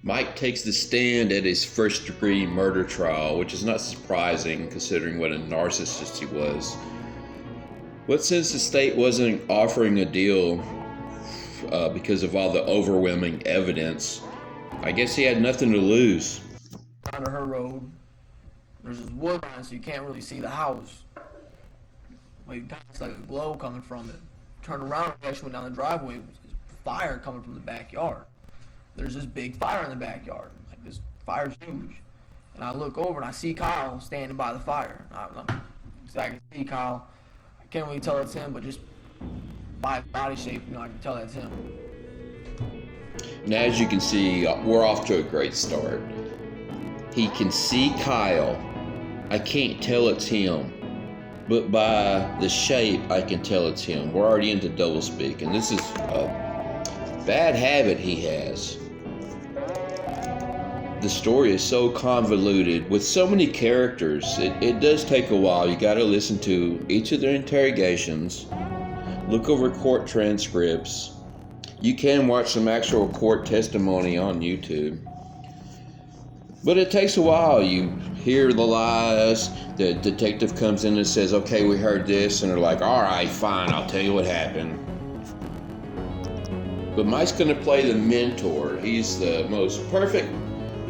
Mike takes the stand at his first-degree murder trial, which is not surprising considering what a narcissist he was. But since the state wasn't offering a deal because of all the overwhelming evidence, I guess he had nothing to lose. Under her road, there's this wood line, so you can't really see the house. Like, it's like a glow coming from it. Turned around and actually went down the driveway. There's fire coming from the backyard. There's this big fire in the backyard. Like, this fire's huge. And I look over and I see Kyle standing by the fire. I can see Kyle. I can't really tell it's him, but just by his body shape, I can tell that's him. And as you can see, we're off to a great start. He can see Kyle. I can't tell it's him, but by the shape, I can tell it's him. We're already into doublespeak, and this is a bad habit he has. The story is so convoluted with so many characters. It does take a while. You got to listen to each of their interrogations, look over court transcripts. You can watch some actual court testimony on YouTube. But it takes a while. You hear the lies. The detective comes in and says, okay, we heard this. And they're like, all right, fine, I'll tell you what happened. But Mike's going to play the mentor. He's the most perfect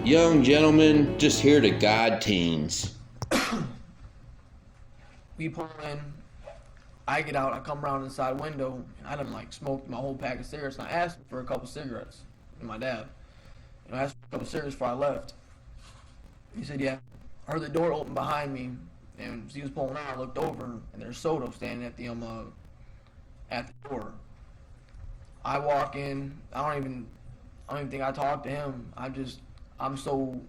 young gentleman just here to guide teens. We pull in. I get out. I come around the side window. And I done smoked my whole pack of cigarettes. And I asked him for a couple cigarettes. And my dad. I asked for a couple cigarettes before I left. He said, yeah. I heard the door open behind me, and as he was pulling out, I looked over, and there's Soto standing at the door. I walk in. I don't even think I talked to him. I'm so,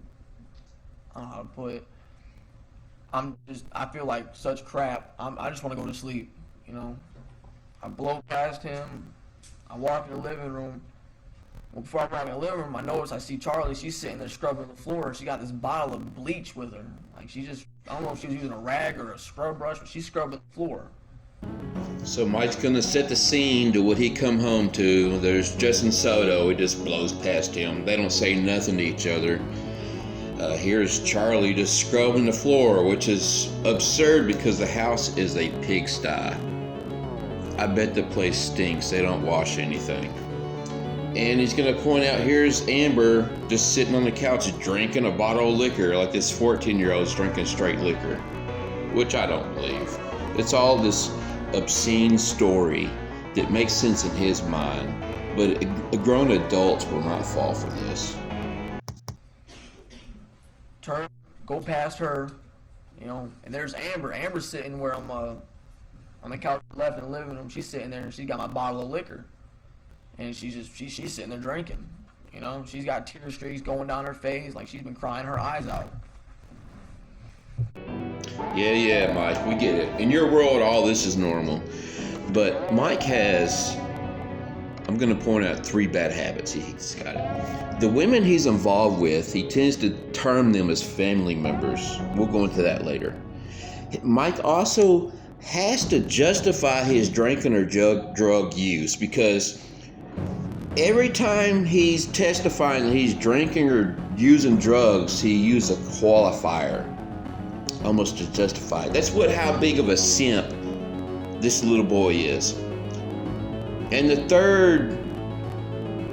I don't know how to put it. I feel like such crap. I just want to go to sleep, I blow past him. I walk in the living room. Well, before I walk in the living room, I notice I see Charlie. She's sitting there scrubbing the floor. She got this bottle of bleach with her. I don't know if she was using a rag or a scrub brush, but she's scrubbing the floor. So Mike's going to set the scene to what he come home to. There's Justin Soto. He just blows past him. They don't say nothing to each other. Here's Charlie just scrubbing the floor, which is absurd because the house is a pigsty. I bet the place stinks. They don't wash anything. And he's going to point out, here's Amber just sitting on the couch drinking a bottle of liquor like this 14-year-old's drinking straight liquor, which I don't believe. It's all this obscene story that makes sense in his mind, but a grown adult will not fall for this. Go past her, and there's Amber. Amber's sitting where I'm on the couch left in the living room. She's sitting there and she's got my bottle of liquor. And she's sitting there drinking, She's got tear streaks going down her face, like she's been crying her eyes out. Yeah, Mike, we get it. In your world, all this is normal. But Mike has, I'm going to point out 3 bad habits he's got. The women he's involved with, he tends to term them as family members. We'll go into that later. Mike also has to justify his drinking or drug use because every time he's testifying that he's drinking or using drugs, he uses a qualifier almost to justify. That's how big of a simp this little boy is. And the third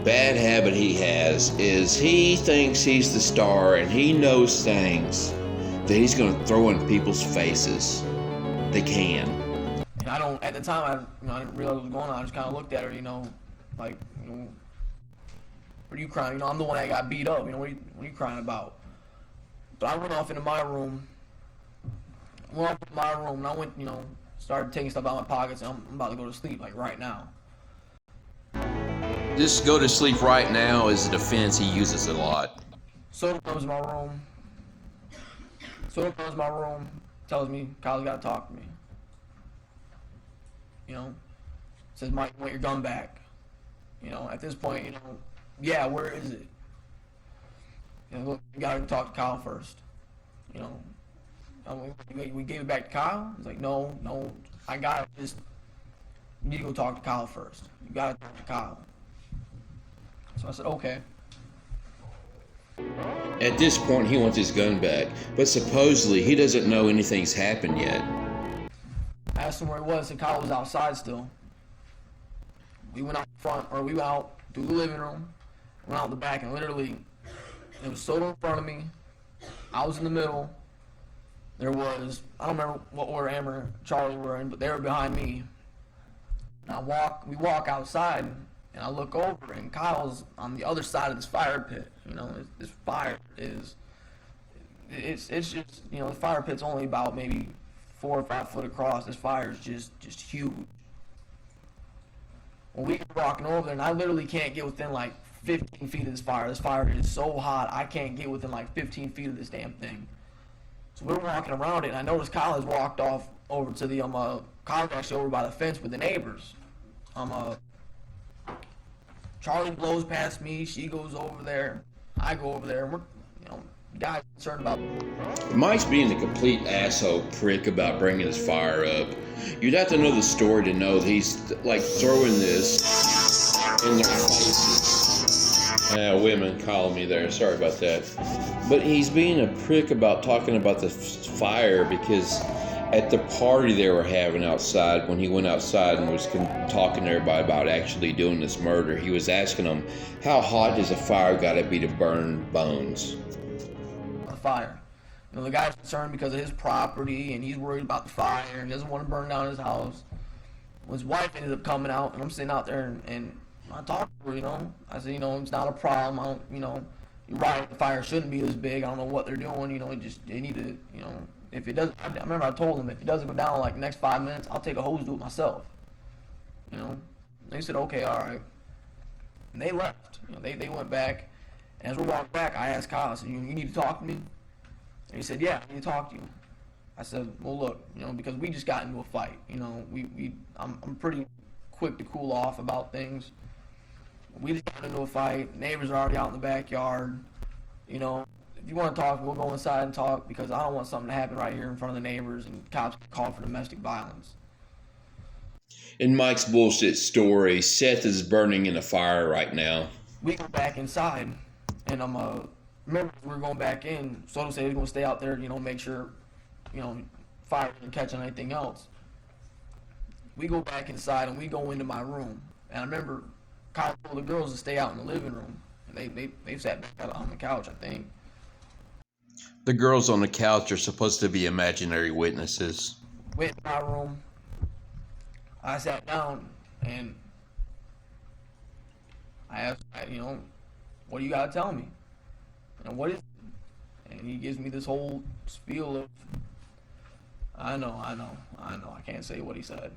bad habit he has is he thinks he's the star and he knows things that he's going to throw in people's faces. They can. At the time, I didn't realize what was going on. I just kind of looked at her, what are you crying? I'm the one that got beat up. What are you crying about? But I went off into my room. And I went, started taking stuff out of my pockets, and I'm about to go to sleep, right now. This go to sleep right now is a defense he uses a lot. Soto comes to my room. Tells me Kyle's got to talk to me. Says, Mike, you want your gun back? At this point, yeah, where is it? Look, you gotta talk to Kyle first. We gave it back to Kyle. He's like, no, I gotta you need to go talk to Kyle first. You gotta talk to Kyle. So I said, okay. At this point, he wants his gun back, but supposedly he doesn't know anything's happened yet. I asked him where he was, and Kyle was outside still. We went out front, or we went out through the living room, went out the back, and literally, there was soda in front of me. I was in the middle. There was, I don't remember what order Amber and Charlie were in, but they were behind me. And we walk outside, and I look over, and Kyle's on the other side of this fire pit. You know, this fire is, it's just, you know, the fire pit's only about maybe 4 or 5 foot across. This fire is just huge. Well, we were walking over there, and I literally can't get within like 15 feet of this fire. This fire is so hot, I can't get within like 15 feet of this damn thing. So we're walking around it, and I noticed Kyle has walked off over to the Kyle's actually over by the fence with the neighbors. Charlie blows past me. She goes over there. I go over there, and we're, you know, guys concerned about. Mike's being a complete asshole prick about bringing his fire up. You'd have to know the story to know that he's like throwing this in their faces. Women calling me there. Sorry about that. But he's being a prick about talking about the fire because at the party they were having outside, when he went outside and was talking to everybody about actually doing this murder, he was asking them, how hot does a fire got to be to burn bones? The fire. You know, the guy's concerned because of his property, and he's worried about the fire, and he doesn't want to burn down his house. Well, his wife ended up coming out, and I'm sitting out there, and I talked to her, you know. I said, you know, it's not a problem. I don't, you know, you're right, the fire shouldn't be this big. I don't know what they're doing, you know, they need to, you know, if it doesn't, I remember I told them, if it doesn't go down like the next 5 minutes, I'll take a hose, do it myself. You know, they said, okay, all right. And they left. You know, they went back. And as we're walking back, I asked Kyle, I said, you need to talk to me? And he said, yeah, I need to talk to you. I said, well, look, you know, because we just got into a fight. You know, I'm pretty quick to cool off about things. We just got into a fight. Neighbors are already out in the backyard. You know, if you want to talk, we'll go inside and talk, because I don't want something to happen right here in front of the neighbors and cops call for domestic violence. In Mike's bullshit story, Seth is burning in a fire right now. We go back inside, and remember we were going back in. Soto said he was going to stay out there, you know, make sure, you know, fire didn't catch on anything else. We go back inside, and we go into my room. And I remember Kyle told the girls to stay out in the living room. And they sat back on the couch, I think. The girls on the couch are supposed to be imaginary witnesses. Went in my room. I sat down, and I asked, you know, what do you got to tell me? And what is it? And he gives me this whole spiel of, I know, I can't say what he said.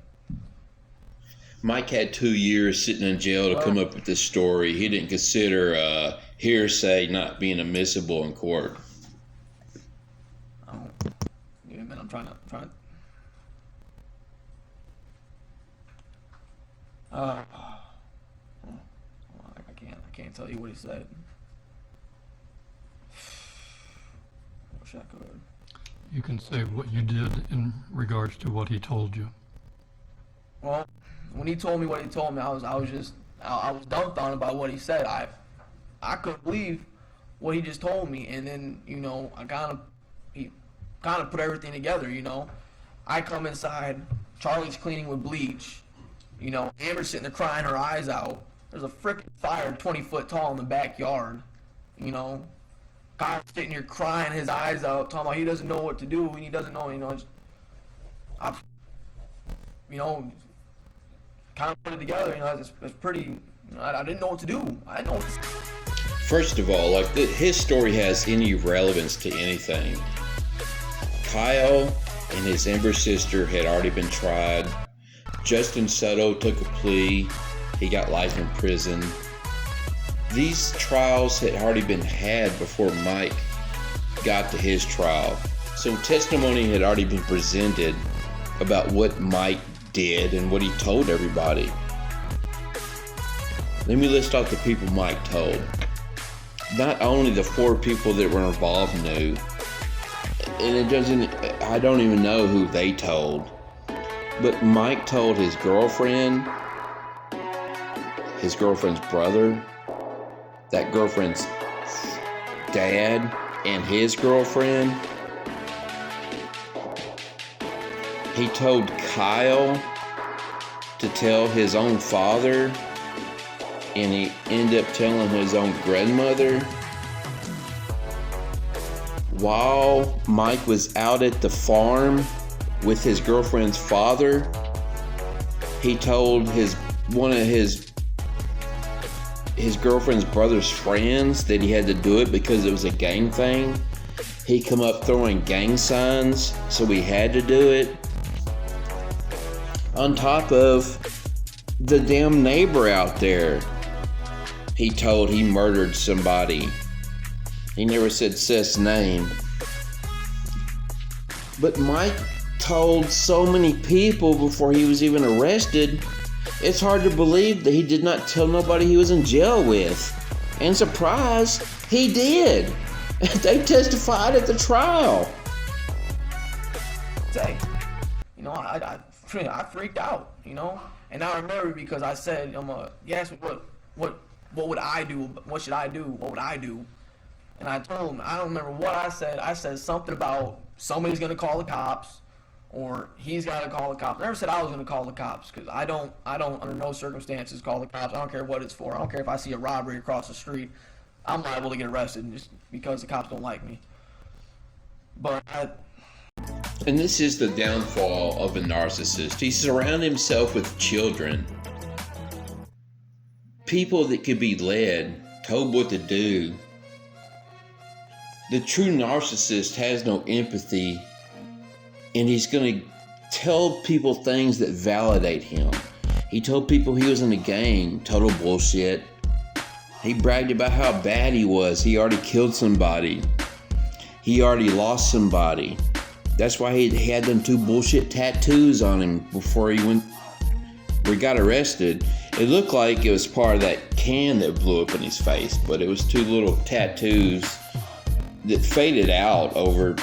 Mike had 2 years sitting in jail to come up with this story. He didn't consider hearsay not being admissible in court. Give me a minute, I'm trying to I can't tell you what he said. Wish I could. You can say what you did in regards to what he told you. Well, when he told me what he told me, I was dumbfounded by what he said. I couldn't believe what he just told me, and then, you know, he kind of put everything together, you know. I come inside, Charlie's cleaning with bleach, you know, Amber's sitting there crying her eyes out. There's a freaking fire 20 foot tall in the backyard, you know. Kyle's sitting here crying his eyes out, talking about he doesn't know what to do, and he doesn't know, you know, kind of put it together, you know. It's pretty, you know, I didn't know what to do. I didn't know what to do. First of all, like, his story has any relevance to anything. Kyle and his Ember sister had already been tried. Justin Soto took a plea. He got life in prison. These trials had already been had before Mike got to his trial. So testimony had already been presented about what Mike did and what he told everybody. Let me list off the people Mike told. Not only the 4 people that were involved knew, and I don't even know who they told, but Mike told his girlfriend, his girlfriend's brother, that girlfriend's dad and his girlfriend. He told Kyle to tell his own father, and he ended up telling his own grandmother. While Mike was out at the farm with his girlfriend's father, he told one of his girlfriend's brother's friends that he had to do it because it was a gang thing. He come up throwing gang signs, so he had to do it. On top of the damn neighbor out there, he told he murdered somebody. He never said Seth's name. But Mike told so many people before he was even arrested, it's hard to believe that he did not tell nobody he was in jail with. And surprise, he did. They testified at the trial. Say, you know, I freaked out, you know, and I remember because I said, you asked me what would I do? What should I do? What would I do? And I told him, I don't remember what I said. I said something about somebody's gonna call the cops, or he's gotta call the cops. I never said I was gonna call the cops, because I don't under no circumstances call the cops. I don't care what it's for. I don't care if I see a robbery across the street. I'm liable to get arrested just because the cops don't like me. And this is the downfall of a narcissist. He surrounds himself with children. People that could be led, told what to do. The true narcissist has no empathy, and he's going to tell people things that validate him. He told people he was in a gang, total bullshit. He bragged about how bad he was. He already killed somebody. He already lost somebody. That's why he had them 2 bullshit tattoos on him before he got arrested. It looked like it was part of that can that blew up in his face, but it was 2 little tattoos that faded out over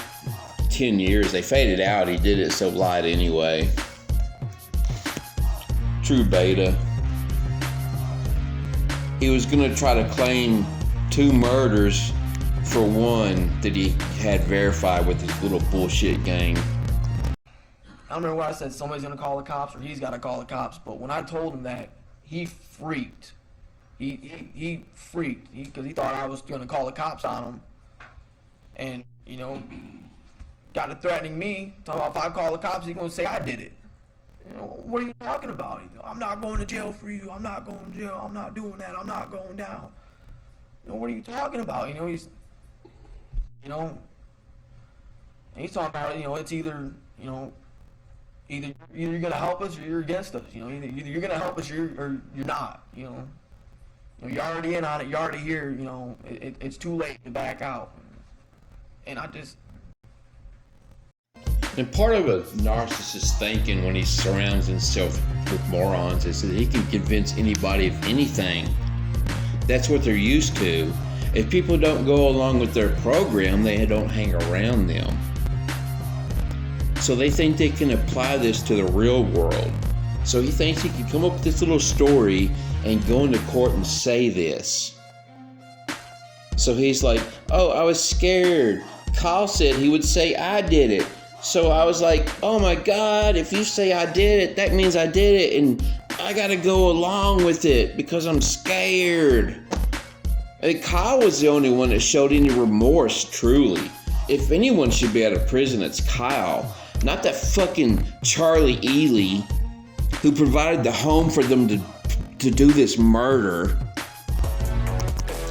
10 years. They faded out. He did it so light anyway. True beta. He was going to try to claim 2 murders for one that he had verified with his little bullshit gang. I don't remember what I said, somebody's gonna call the cops, or he's gotta call the cops, but when I told him that, he freaked. He freaked, because he thought I was gonna call the cops on him. And, you know, got to threatening me, talking about if I call the cops, he's gonna say I did it. You know, what are you talking about? You know, I'm not going to jail for you, I'm not going to jail, I'm not doing that, I'm not going down. You know, what are you talking about? You know, he's talking about, you know, it's either you're gonna help us or you're against us. You know, either you're gonna help us or you're not. You know, you're already in on it. You're already here. You know, it's too late to back out. And And part of a narcissist thinking when he surrounds himself with morons is that he can convince anybody of anything. That's what they're used to. If people don't go along with their program, they don't hang around them. So they think they can apply this to the real world. So he thinks he can come up with this little story and go into court and say this. So he's like, oh, I was scared. Kyle said he would say I did it. So I was like, oh my God, if you say I did it, that means I did it. And I gotta go along with it because I'm scared. And Kyle was the only one that showed any remorse, truly. If anyone should be out of prison, it's Kyle. Not that fucking Charlie Ely who provided the home for them to do this murder.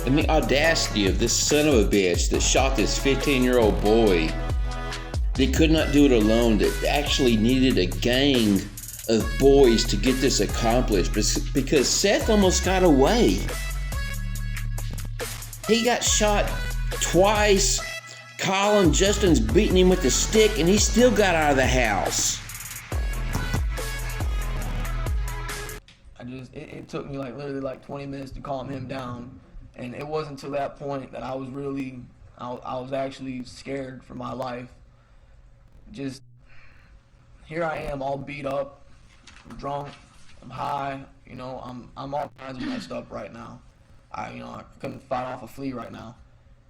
And the audacity of this son of a bitch that shot this 15-year-old boy. They could not do it alone. That actually needed a gang of boys to get this accomplished because Seth almost got away. He got shot twice. Kyle and Justin's beating him with a stick and he still got out of the house. It took me literally 20 minutes to calm him down. And it wasn't until that point that I was actually scared for my life. Just, here I am all beat up, I'm drunk, I'm high, you know, I'm all kinds of messed up right now. I couldn't fight off a flea right now.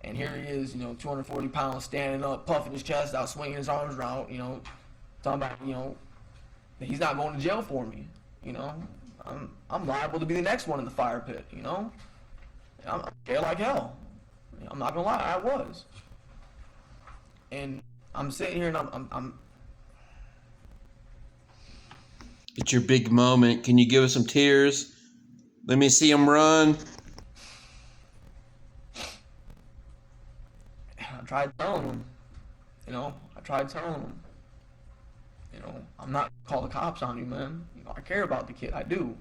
And here he is, 240 pounds, standing up, puffing his chest out, swinging his arms around, talking about, that he's not going to jail for me, I'm liable to be the next one in the fire pit, I'm scared like hell. I'm not gonna lie, I was. And I'm sitting here and I'm It's your big moment. Can you give us some tears? Let me see him run. I tried telling him, I'm not gonna call the cops on you, man. I care about the kid. I do.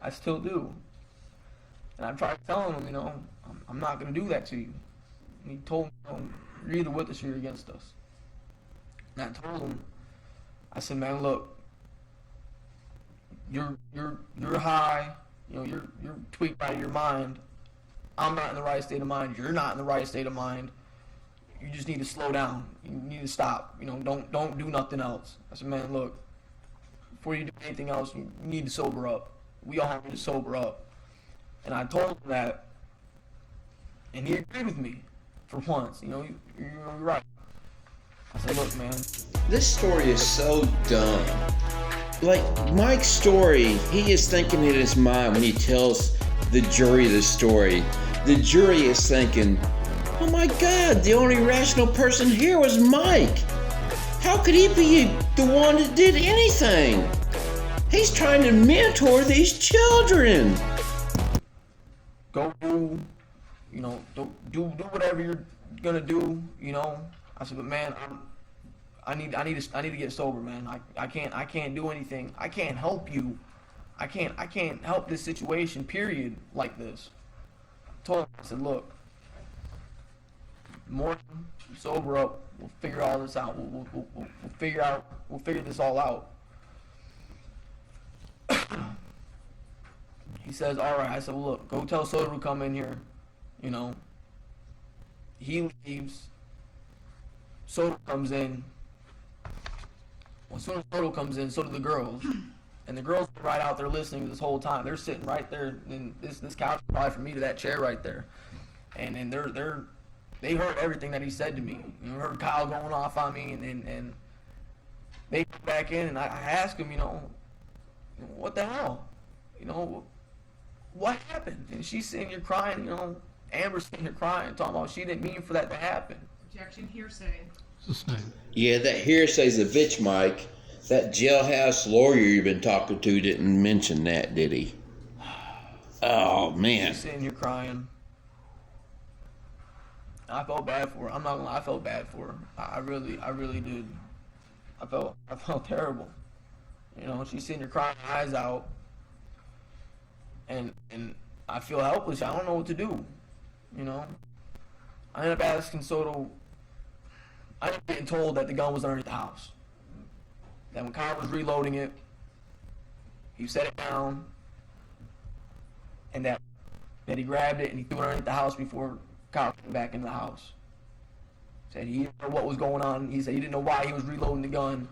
I still do. And I tried telling him, I'm not gonna do that to you. And he told me, you're either with us or you're against us. And I told him, I said, man, look, you're high, you're tweaked out of your mind. I'm not in the right state of mind. You're not in the right state of mind. You just need to slow down. You need to stop. Don't do nothing else. I said, man, look, before you do anything else, you need to sober up. We all need to sober up. And I told him that, and he agreed with me for once. You're right. I said, look, man. This story is so dumb. Like Mike's story, he is thinking in his mind when he tells the jury the story. The jury is thinking, oh my God, the only rational person here was Mike. How could he be the one that did anything? He's trying to mentor these children. Go do whatever you're gonna do. I said, but man, I need to get sober, man. I can't do anything. I can't help you. I can't help this situation, period, like this. I told him, I said, look, morning, sober up. We'll figure all this out. We'll figure this all out. He says, all right. I said, well, look, go tell Soto to come in here. He leaves. Soto comes in. Well, as soon as Soto comes in, so do the girls. And the girls are right out there listening this whole time. They're sitting right there in this couch, probably from me to that chair right there. And they heard everything that he said to me. Heard Kyle going off on me, and they come back in, and I asked him, what the hell? What happened? And she's sitting here crying, Amber's sitting here crying, talking about she didn't mean for that to happen. Objection, hearsay. Sustained. Yeah, that hearsay's a bitch, Mike. That jailhouse lawyer you've been talking to didn't mention that, did he? Oh, man. She's sitting here crying. I felt bad for her. I'm not gonna lie, I felt bad for her. I really did. I felt terrible. She's sitting here crying her eyes out. And I feel helpless. I don't know what to do. I ended up asking Soto. I ended up getting told that the gun was underneath the house. That when Kyle was reloading it, he set it down, and that he grabbed it and he threw it underneath the house before Kyle came back into the house. Said he didn't know what was going on. He said he didn't know why he was reloading the gun,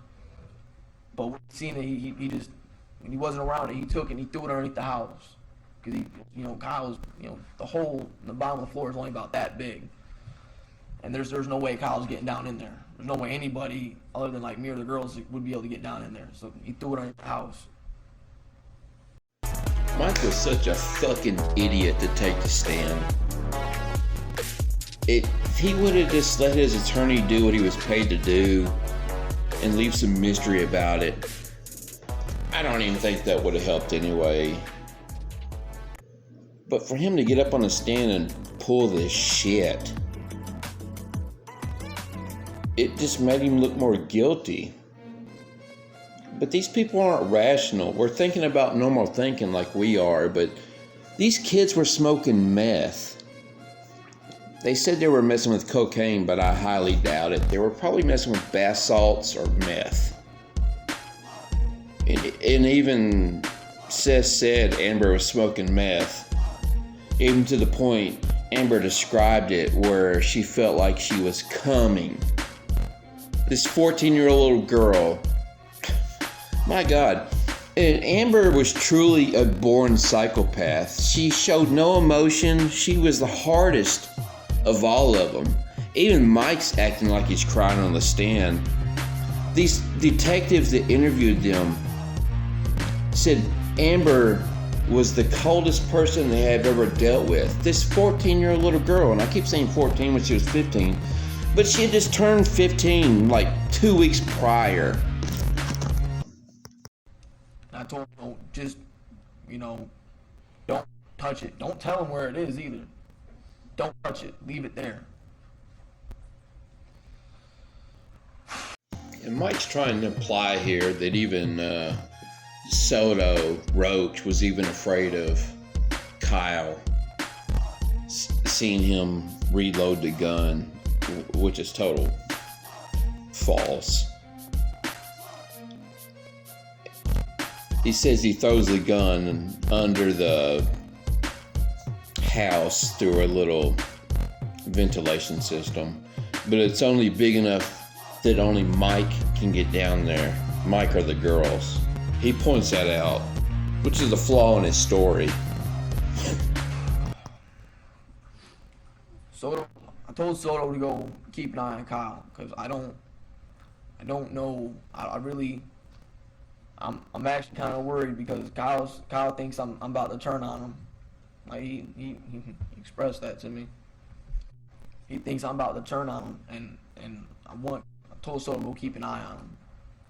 but when he seen it, he just, when he wasn't around it, he took it and he threw it underneath the house. Because Kyle's, the hole in the bottom of the floor is only about that big. And there's no way Kyle's getting down in there. There's no way anybody other than like me or the girls would be able to get down in there. So he threw it underneath the house. Mike was such a fucking idiot to take the stand. If he would have just let his attorney do what he was paid to do and leave some mystery about it, I don't even think that would have helped anyway. But for him to get up on the stand and pull this shit, it just made him look more guilty. But these people aren't rational. We're thinking about normal thinking like we are, but these kids were smoking meth. They said they were messing with cocaine, but I highly doubt it. They were probably messing with bath salts or meth. And even Seth said Amber was smoking meth. Even to the point Amber described it where she felt like she was coming. This 14-year-old little girl. My God. And Amber was truly a born psychopath. She showed no emotion. She was the hardest of all of them. Even Mike's acting like he's crying on the stand. These detectives that interviewed them said Amber was the coldest person they have ever dealt with. This 14-year-old little girl, and I keep saying 14 when she was 15, but she had just turned 15 like 2 weeks prior. I told him, just, don't touch it. Don't tell him where it is either. Don't touch it. Leave it there. And Mike's trying to imply here that even Soto Roach was even afraid of Kyle seeing him reload the gun, which is total false. He says he throws the gun under the house through a little ventilation system, but it's only big enough that only Mike can get down there. Mike or the girls. He points that out, which is a flaw in his story. Soto, I told Soto to go keep an eye on Kyle, because I don't know. I'm actually kind of worried because Kyle thinks I'm about to turn on him. Like he expressed that to me. He thinks I'm about to turn on him, and I told Soto to go keep an eye on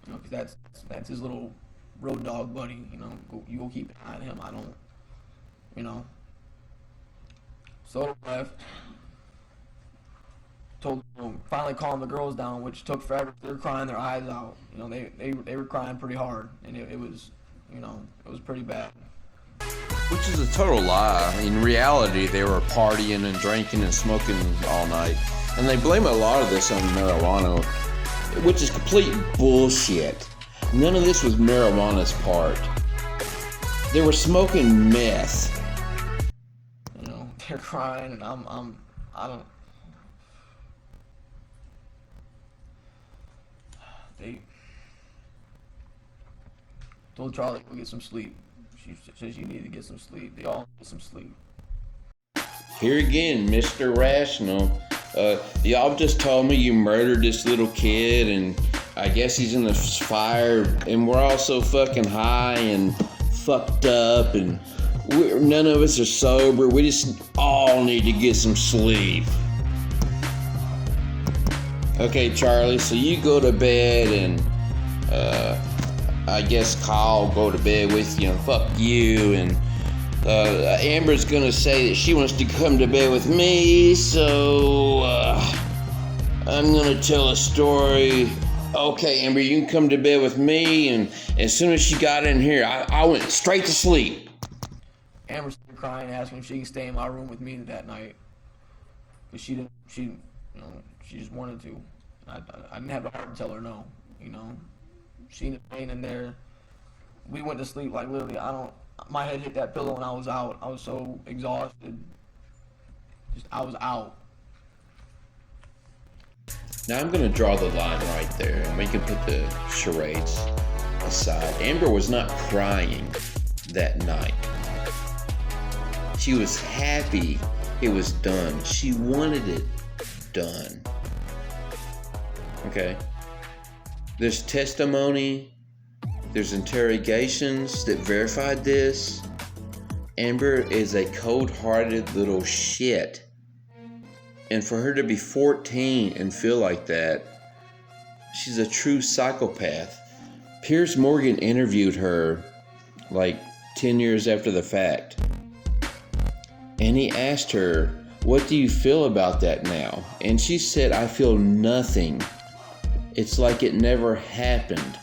him, because that's his little road dog buddy. You go keep an eye on him. I don't, Soto left. Finally calmed the girls down, which took forever. They were crying their eyes out. They were crying pretty hard, and it was, it was pretty bad. Which is a total lie. In reality, they were partying and drinking and smoking all night. And they blame a lot of this on marijuana, which is complete bullshit. None of this was marijuana's part. They were smoking meth. They're crying, and I don't. They told Charlie to go get some sleep. She says you need to get some sleep. They all get some sleep. Here again, Mr. Rational. Y'all just told me you murdered this little kid, and I guess he's in the fire, and we're all so fucking high and fucked up, and none of us are sober. We just all need to get some sleep. Okay, Charlie, so you go to bed, and I guess Kyle will go to bed with you, and fuck you, and Amber's gonna say that she wants to come to bed with me, so I'm gonna tell a story. Okay, Amber, you can come to bed with me, and as soon as she got in here, I went straight to sleep. Amber started crying, asking if she can stay in my room with me that night, but she just wanted to. I didn't have the heart to tell her no. She ended up staying in there. We went to sleep like literally. My head hit that pillow and I was out. I was so exhausted. I was out. Now I'm going to draw the line right there, and we can put the charades aside. Amber was not crying that night. She was happy it was done. She wanted it done. Okay? There's testimony, there's interrogations that verified this. Amber is a cold-hearted little shit. And for her to be 14 and feel like that, she's a true psychopath. Piers Morgan interviewed her like 10 years after the fact. And he asked her, "What do you feel about that now?" And she said, "I feel nothing. It's like it never happened."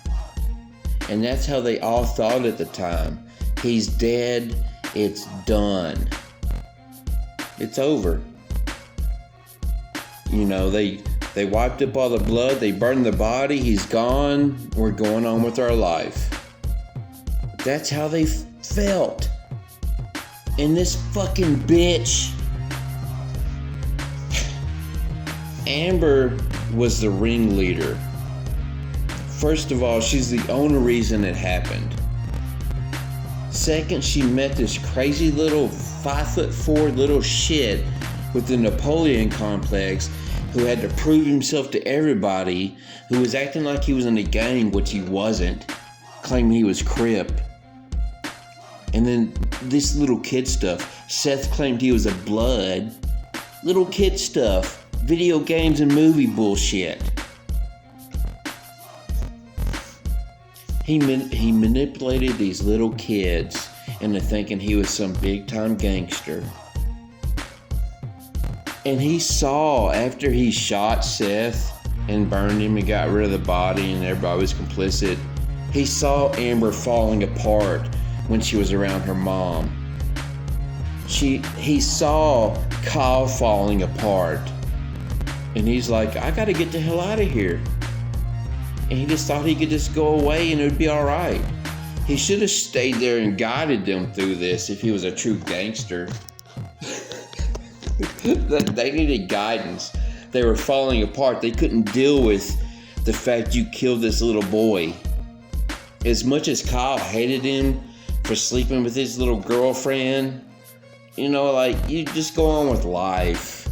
And that's how they all thought at the time. He's dead. It's done. It's over. They wiped up all the blood. They burned the body. He's gone. We're going on with our life. That's how they felt. And this fucking bitch, Amber, was the ringleader. First of all, she's the only reason it happened. Second, she met this crazy little 5'4" little shit with the Napoleon complex, who had to prove himself to everybody, who was acting like he was in a gang, which he wasn't, claiming he was Crip. And then this little kid stuff. Seth claimed he was a Blood. Little kid stuff. Video games and movie bullshit. He manipulated these little kids into thinking he was some big-time gangster. And he saw, after he shot Seth and burned him and got rid of the body and everybody was complicit, he saw Amber falling apart when she was around her mom. He saw Kyle falling apart. And he's like, I gotta get the hell out of here. And he just thought he could just go away and it would be alright. He should have stayed there and guided them through this if he was a true gangster. They needed guidance. They were falling apart. They couldn't deal with the fact you killed this little boy. As much as Kyle hated him for sleeping with his little girlfriend, you know, like, you just go on with life.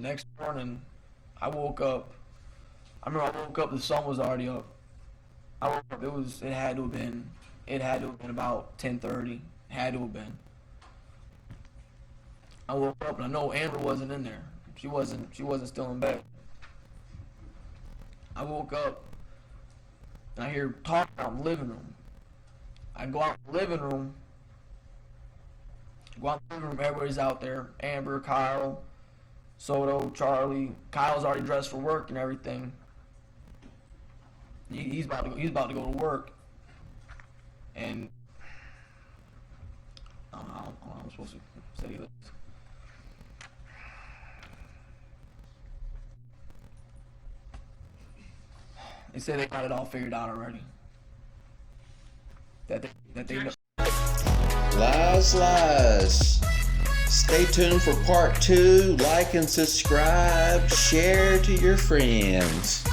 Next morning, I woke up. I remember I woke up, the sun was already up. I woke up, it had to have been about 10:30. Had to have been. I woke up and I know Amber wasn't in there. She wasn't still in bed. I woke up and I hear talking out in the living room. I go out in the living room. Everybody's out there. Amber, Kyle, Soto, Charlie. Kyle's already dressed for work and everything. He's about to go to work. And I don't know how I'm supposed to say this. They say they got it all figured out already. That they know. Lies. Stay tuned for part 2. Like and subscribe. Share to your friends.